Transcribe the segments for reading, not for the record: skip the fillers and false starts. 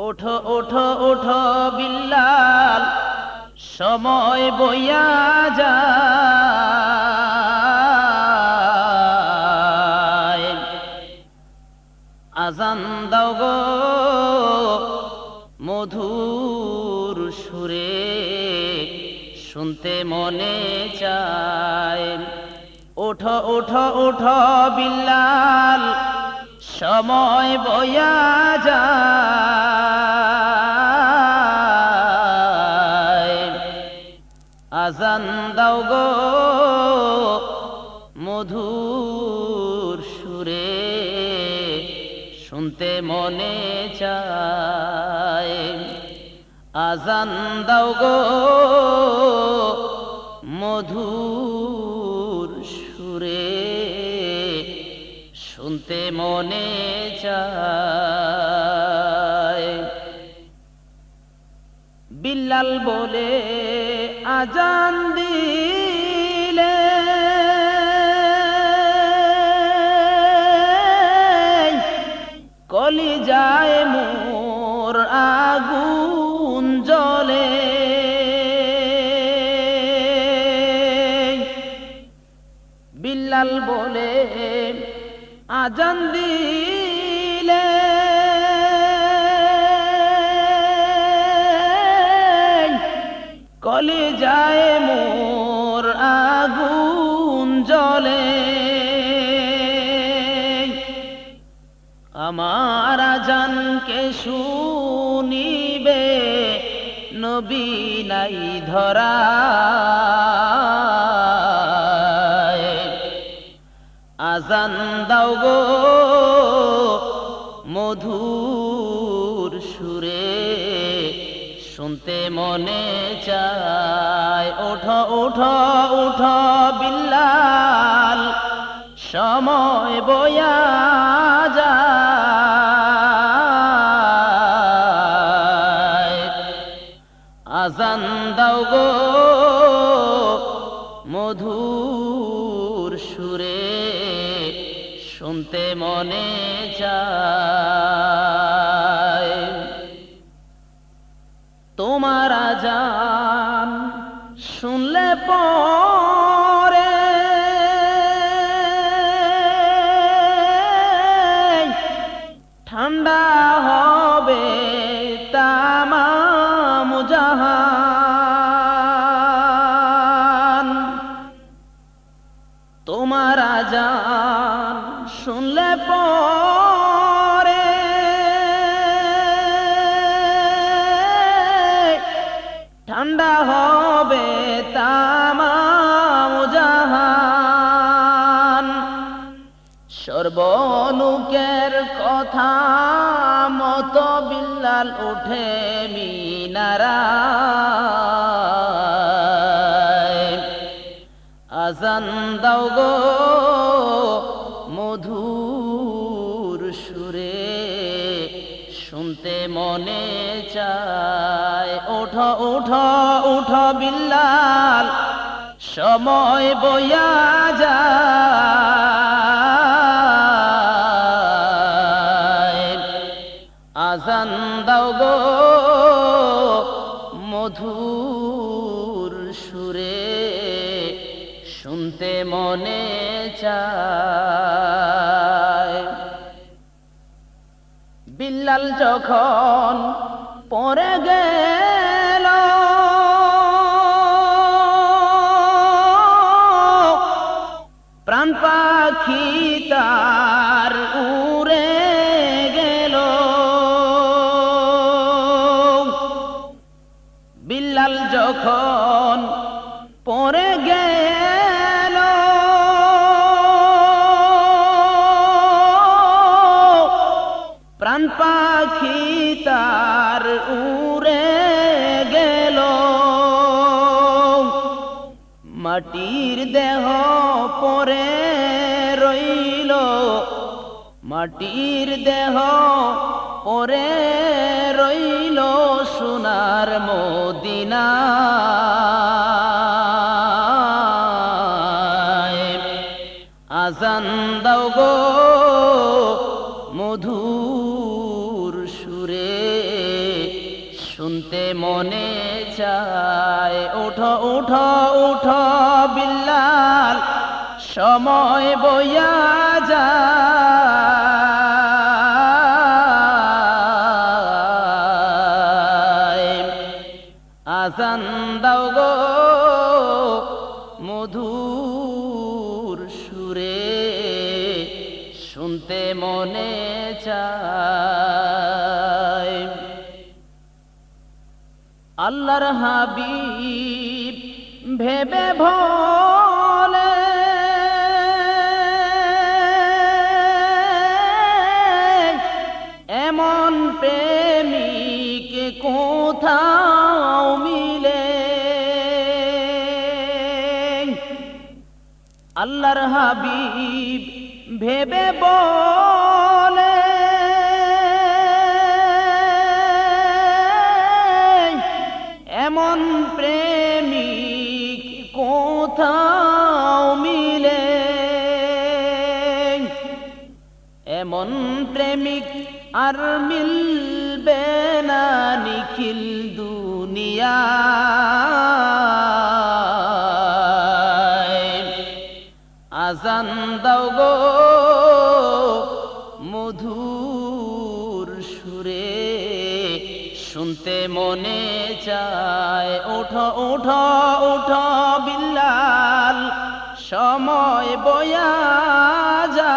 ওঠো ওঠো ওঠো বিল্লাল, সময় বইয়া যায়। আজান দাও গো মধুর সুরে, শুনতে মনে চায়। ওঠো ওঠো ওঠো বিল্লাল, সময় বইয়া যায়। আজান দাও গো মধুর সুরে, শুনতে মনে চায়। আজান দাও গো মধুর সুরে, শুনতে মনে চায়। বিল্লাল বলে আজান দিলে কলিজায় মোর আগুন জ্বলে। বিল্লাল বলে আজান দিলে কলিজায় মোর আগুন জ্বলে। আমার আজানকে শুনিবে নবী নাই ধরায়। আজান দাও গো মধুর সুরে, শুনতে মনে চায়। ওঠো ওঠো ওঠো বিল্লাল, সময় বইয়া যায়। আজান দাও গো মধুর সুরে, শুনতে মনে চায়। তোমার আজান শুনলে পরে ঠান্ডা হবে তামাম জাহান। তোমার আজান শুনলে পরে ঠান্ডা হবে তামাম জাহান। সর্বনুকের কথা মতো বিল্লাল উঠে মিনারায়। আজান দাও গো মধুর সুরে, শুনতে মনে চায়। ওঠো ওঠো ওঠো বিল্লাল, সময় বইয়া যায়। আজান দাও গো মধুর সুরে, শুনতে মনে চায়। বিল্লাল যখন পড়ে গেল প্রাণ পাখি তার উড়ে গেল। বিল্লাল যখন পড়ে গেল প্রাণ পাখি তার উড়ে গেল। মাটির দেহ পরে রইল, মাটির দেহ পরে রইল সোনার মদিনায়। আজান দাও গো মধুর সুরে, শুনতে মনে চায়। উঠো উঠো উঠো বিল্লাল, সময় বইয়া যায়। আজান দাও গো মধুর সুরে, শুনতে মনে চায়। আল্লাহর হাবিব ভেবে ভোলে, এমন প্রেমিক কোথাও মিলে। আল্লাহর হাবিব ভেবে বলে, এমন প্রেমিক কোথাও মিলে। এমন প্রেমিক আর মিলবে না নিখিল দুনিয়ায়। আজান দাও গো মধুর সুরে, শুনতে মনে চায়। উঠো উঠো উঠো বিল্লাল, সময় বয়া যায়।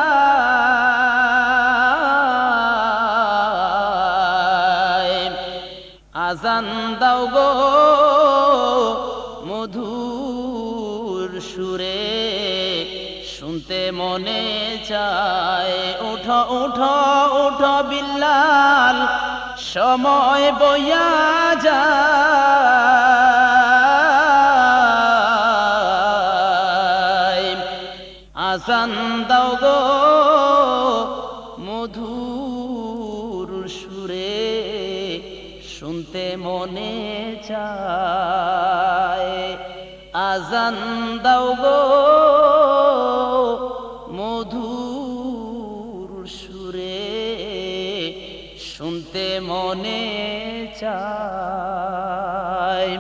আজান দাও গো মধুর সুরে, শুনতে মনে চায়। উঠো উঠো উঠো বিল্লাল, সময় বইয়া যায়। আজান দাও গো মধুর সুরে, শুনতে মনে চায়। আজান দাও গো মধুর সুরে, শুনতে মনে চায়।